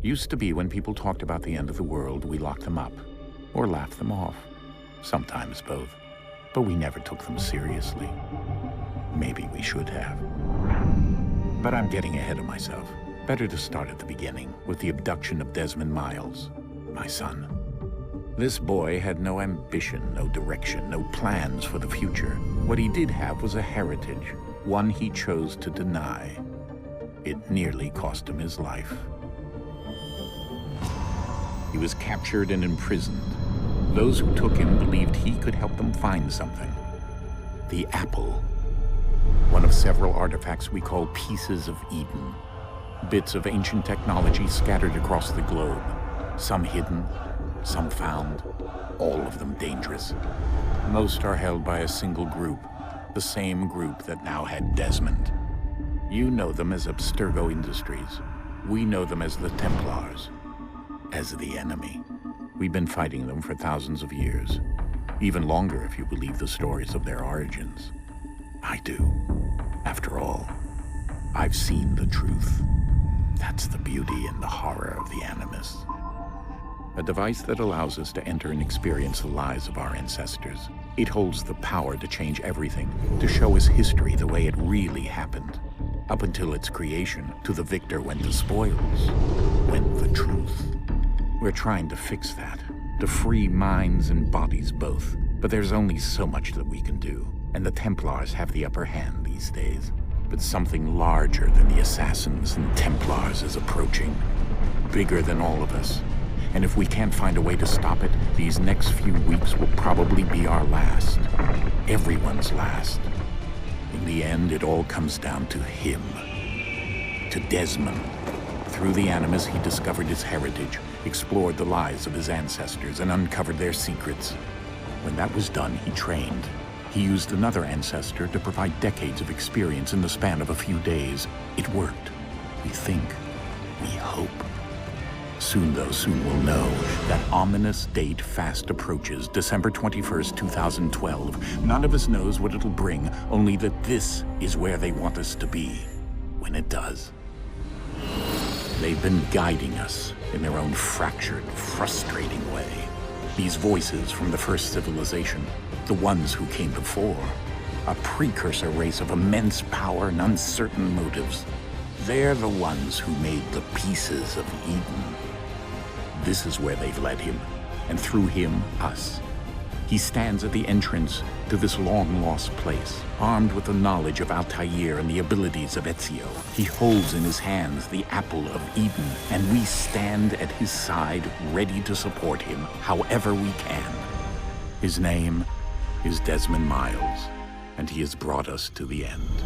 Used to be when people talked about the end of the world, we locked them up, or laughed them off. Sometimes both. But we never took them seriously. Maybe we should have. But I'm getting ahead of myself. Better to start at the beginning, with the abduction of Desmond Miles, my son. This boy had no ambition, no direction, no plans for the future. What he did have was a heritage, one he chose to deny. It nearly cost him his life. He was captured and imprisoned. Those who took him believed he could help them find something. The apple. One of several artifacts we call pieces of Eden. Bits of ancient technology scattered across the globe. Some hidden, some found, all of them dangerous. Most are held by a single group, the same group that now had Desmond. You know them as Abstergo Industries. We know them as the Templars, as the enemy. We've been fighting them for thousands of years, even longer if you believe the stories of their origins. I do. After all, I've seen the truth. That's the beauty and the horror of the Animus. A device that allows us to enter and experience the lives of our ancestors. It holds the power to change everything, to show us history the way it really happened. Up until its creation, to the victor went the spoils, went the truth. We're trying to fix that, to free minds and bodies both. But there's only so much that we can do, and the Templars have the upper hand these days. But something larger than the Assassins and Templars is approaching, bigger than all of us. And if we can't find a way to stop it, these next few weeks will probably be our last. Everyone's last. In the end, it all comes down to him. To Desmond. Through the Animus, he discovered his heritage, explored the lives of his ancestors, and uncovered their secrets. When that was done, he trained. He used another ancestor to provide decades of experience in the span of a few days. It worked. We think. We hope. Soon, though, soon we'll know. That ominous date fast approaches, December 21st, 2012. None of us knows what it'll bring, only that this is where they want us to be, when it does. They've been guiding us in their own fractured, frustrating way. These voices from the first civilization, the ones who came before, a precursor race of immense power and uncertain motives. They're the ones who made the pieces of Eden. This is where they've led him, and through him, us. He stands at the entrance to this long-lost place, armed with the knowledge of Altair and the abilities of Ezio. He holds in his hands the apple of Eden, and we stand at his side, ready to support him however we can. His name is Desmond Miles, and he has brought us to the end.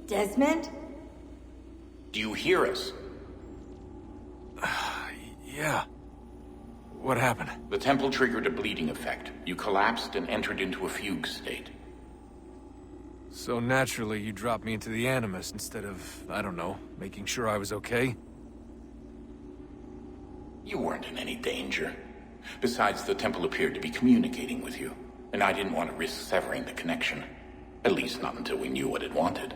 Desmond? Do you hear us? Yeah. What happened? The temple triggered a bleeding effect. You collapsed and entered into a fugue state. So naturally, you dropped me into the Animus instead of, I don't know, making sure I was okay? You weren't in any danger. Besides, the temple appeared to be communicating with you, and I didn't want to risk severing the connection. At least not until we knew what it wanted.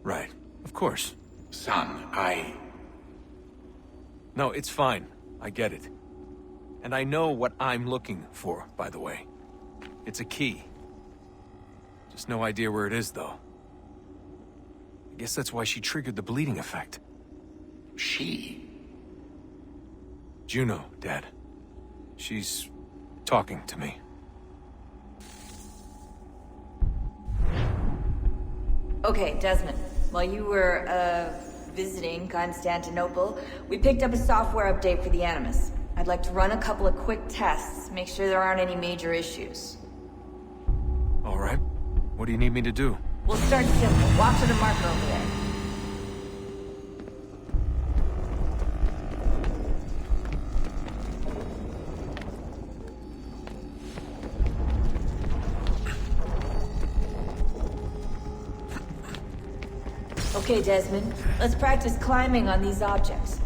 Right. Of course. Son, No, it's fine. I get it. And I know what I'm looking for, by the way. It's a key. Just no idea where it is, though. I guess that's why she triggered the bleeding effect. She? Juno, Dad. She's talking to me. Okay, Desmond. While you were, visiting Constantinople, we picked up a software update for the Animus. I'd like to run a couple of quick tests, make sure there aren't any major issues. All right. What do you need me to do? We'll start simple. Walk to the marker over there. Okay, Desmond. Let's practice climbing on these objects.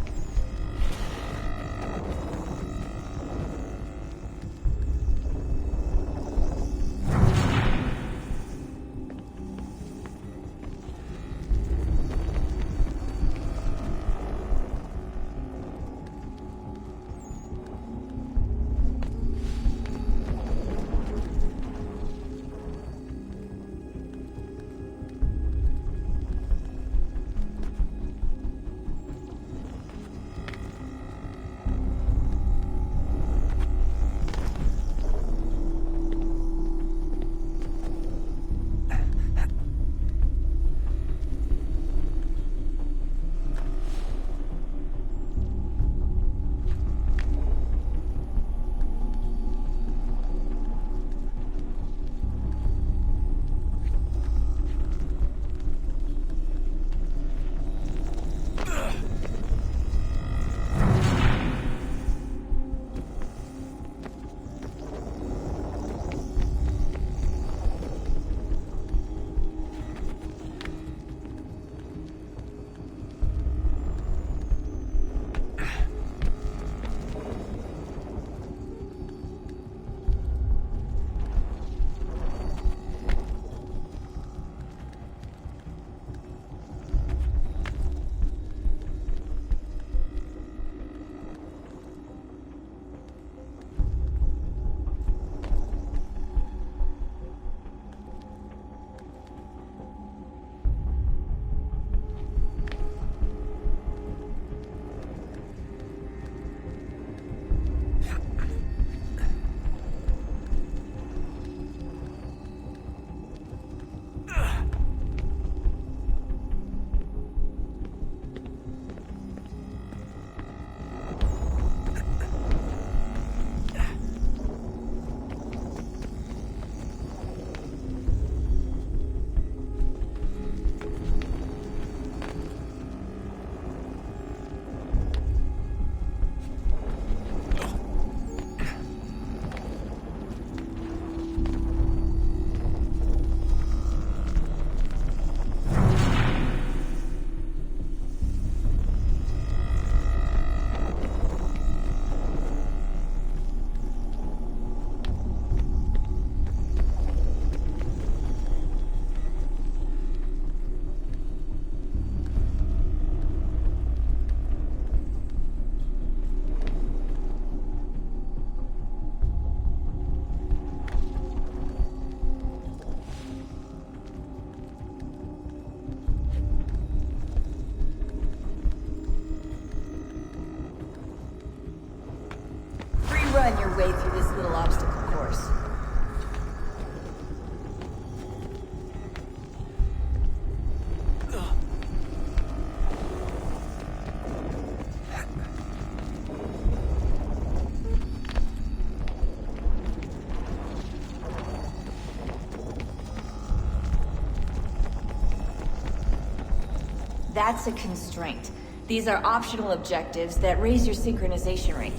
That's a constraint. These are optional objectives that raise your synchronization rate.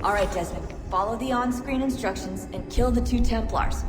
Alright, Desmond. Follow the on-screen instructions and kill the 2 Templars.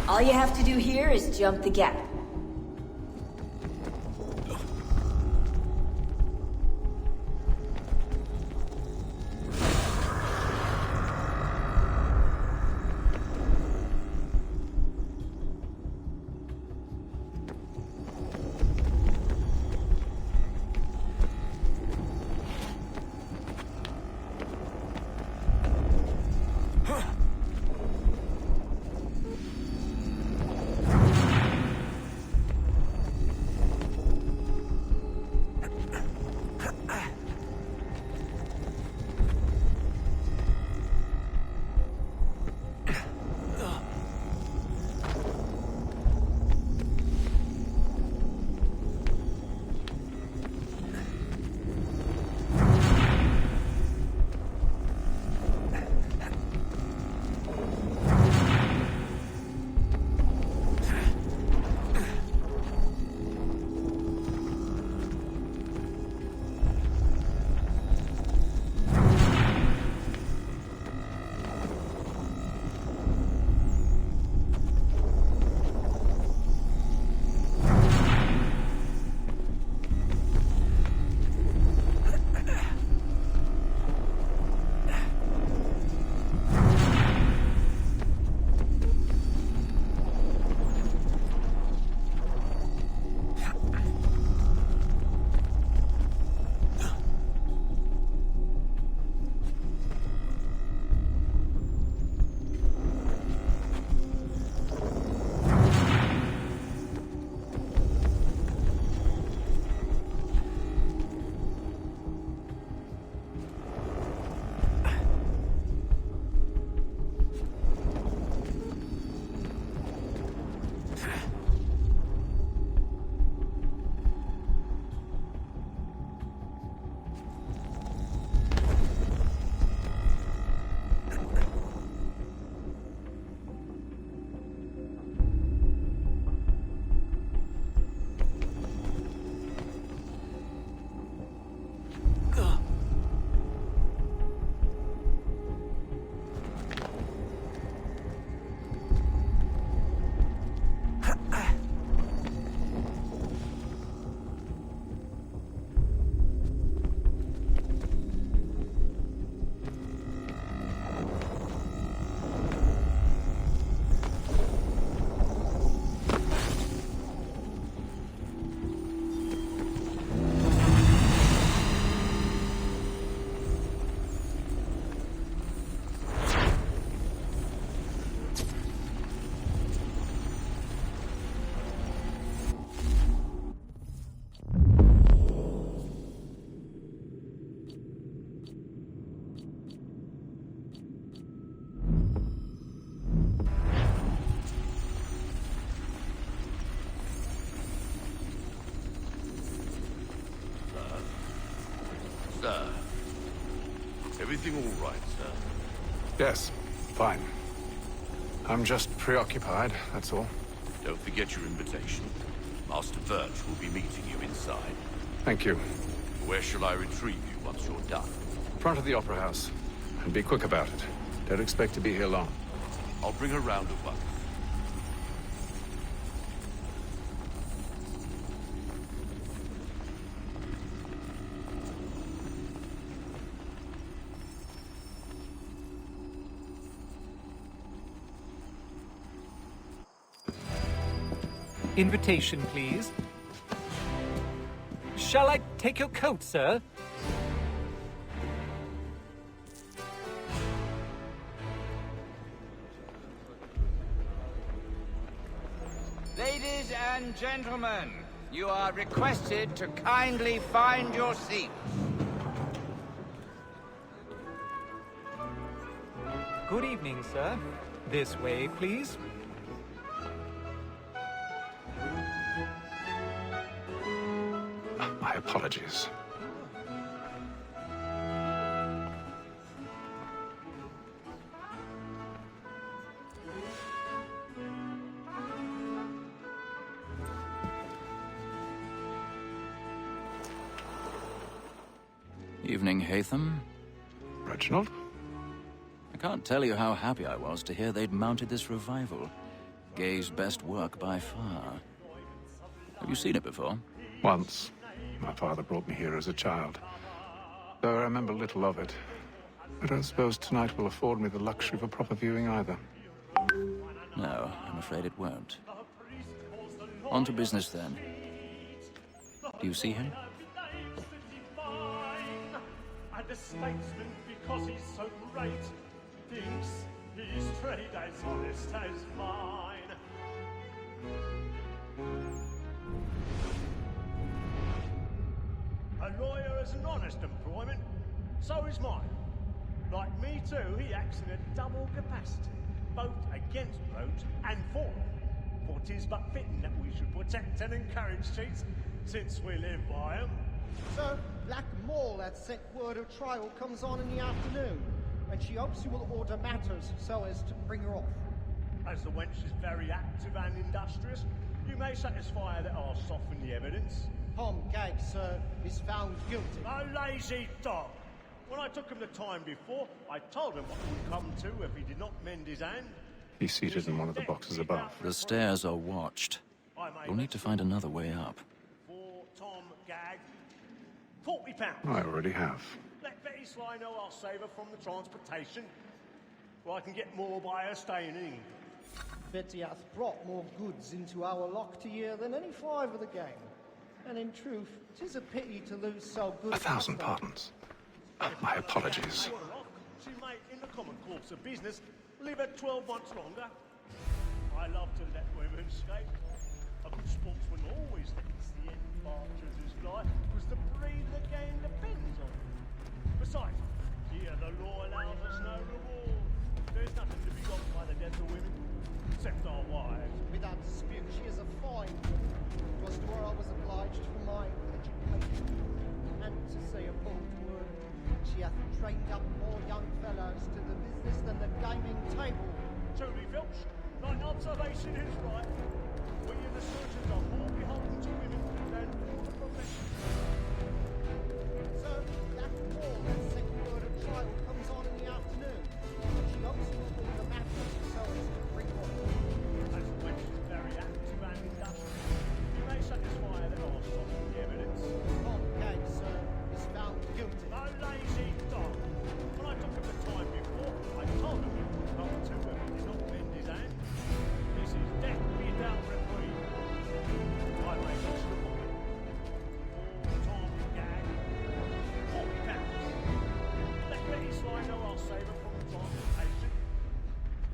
All you have to do here is jump the gap. Sir, everything all right, sir? Yes, fine. I'm just preoccupied, that's all. Don't forget your invitation. Master Birch will be meeting you inside. Thank you. Where shall I retrieve you once you're done? front of the Opera House. And be quick about it. Don't expect to be here long. I'll bring her round at once. Invitation, please. Shall I take your coat, sir? Ladies and gentlemen, you are requested to kindly find your seats. Good evening, sir. This way, please. My apologies. Evening, Hatham. Reginald? I can't tell you how happy I was to hear they'd mounted this revival. Gay's best work by far. Have you seen it before? Once. My father brought me here as a child. Though I remember little of it. I don't suppose tonight will afford me the luxury of a proper viewing either. No, I'm afraid it won't. On to business then. Do you see him? And a statesman, because he's so great, thinks his trade as honest as mine. A lawyer is an honest employment, so is mine. Like me too, he acts in a double capacity, both against roads and for them. For 'tis but fitting that we should protect and encourage cheats, since we live by 'em. Sir, Black Mall had sent word her trial comes on in the afternoon, and she hopes you will order matters so as to bring her off. As the wench is very active and industrious, you may satisfy her that I'll soften the evidence. Tom Gag, sir, is found guilty. A lazy dog! When I took him the time before, I told him what would come to if he did not mend his hand. He's seated in one of the boxes above. The stairs are watched. We'll need to find another way up. For Tom Gag, £40. I already have. Let Betty Sly know I'll save her from the transportation, or I can get more by her staying in. Betty hath brought more goods into our lock to year than any five of the gang. And in truth, 'tis a pity to lose so good 1,000 customer. pardons. My apologies. She may, in the common course of business, live at 12 months longer. I love to let women escape. A good sportsman always thinks the end partridge's life was the breed the game depends on. Besides, here the law allows us no reward. There's nothing to be got by the death of women, except our wives. Without dispute, she is a fine woman. It was to her I was obliged for my education. And to say a bold word, she hath trained up more young fellows to the business than the gaming table. Truly, Filch, thine observation is right. We in the surgeons are more beholden to women than all the profession. Sir, that wall that sent word of trial comes on in the afternoon. She hopes you will order matters so as to bring her off. As the wench is very active and industrious, you may satisfy her that I'll soften the evidence. Tom Gag, sir, is found guilty. A lazy dog! When I took him the time before, I told him he would come to if he did not mend his hand. This is death without reprieve. I make this the point. For Tom Gag, £40. Let Betty Sly know I'll save her from the transportation,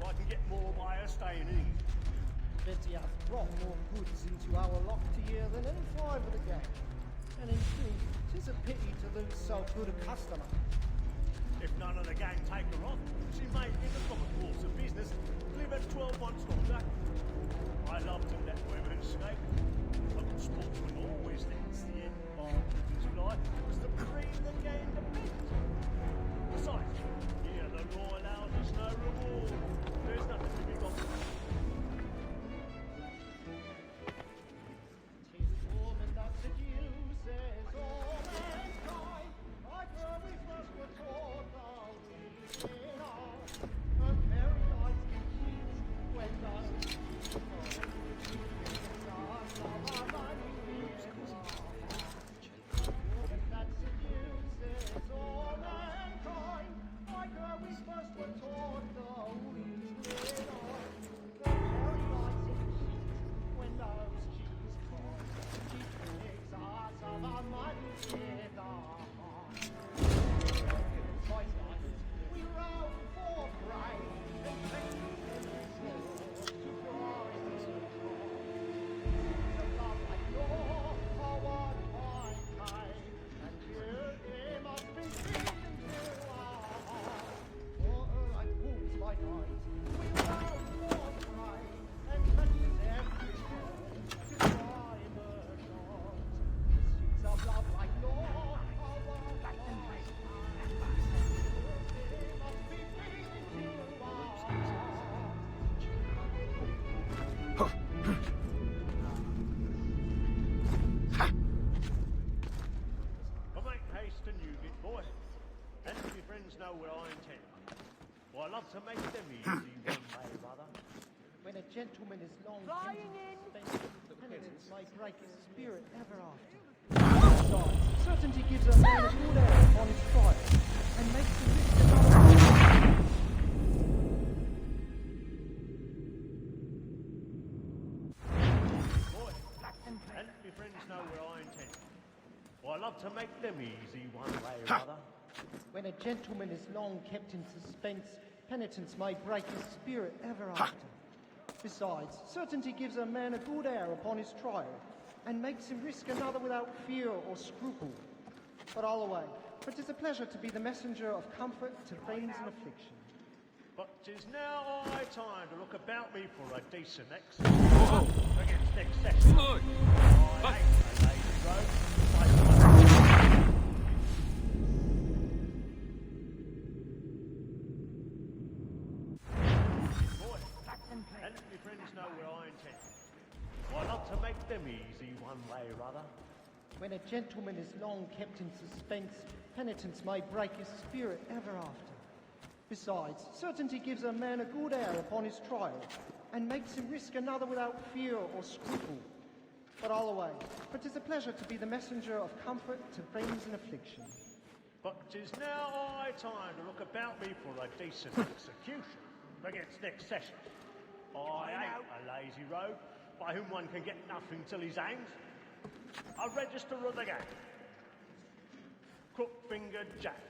or I can get more by her staying in. Betty hath brought more goods into our lock to year than any five of the gang. And in truth, 'tis a pity to lose so good a customer. If none of the gang take her off, she may, in the common course of business, live at 12 months longer. I love to let women escape. A good sportsman always thinks the end partridge's life was the breed the game depends on. Besides, here the law allows us no reward. There's nothing to be got. 'Tis woman that seduces all mankind, like her we first were taught. to make them easy one way or other. When a gentleman is long suspense, penitence may break his spirit ever after. Besides, certainty gives a man a good air upon his trial, and makes him risk another. Boy, and my friends know where I intend. I love to make them easy one way or other. When a gentleman is long kept in suspense, penitence may break his spirit ever after. Besides, certainty gives a man a good air upon his trial, and makes him risk another without fear or scruple. But I'll away, for 'tis a pleasure to be the messenger of comfort to friends in affliction. But 'tis now high time to look about me for a decent exercise against next session. I hate a lazy road. And my friends know where I intend. I love to make them easy one way or other. When a gentleman is long kept in suspense, penitence may break his spirit ever after. Besides, certainty gives a man a good air upon his trial, and makes him risk another without fear or scruple. But I'll away, for 'tis a pleasure to be the messenger of comfort to friends in affliction. But 'tis now high time to look about me for a decent execution against next session. I hate a lazy rogue by whom one can get nothing till he's hanged. A register of the gang. Crook-fingered Jack.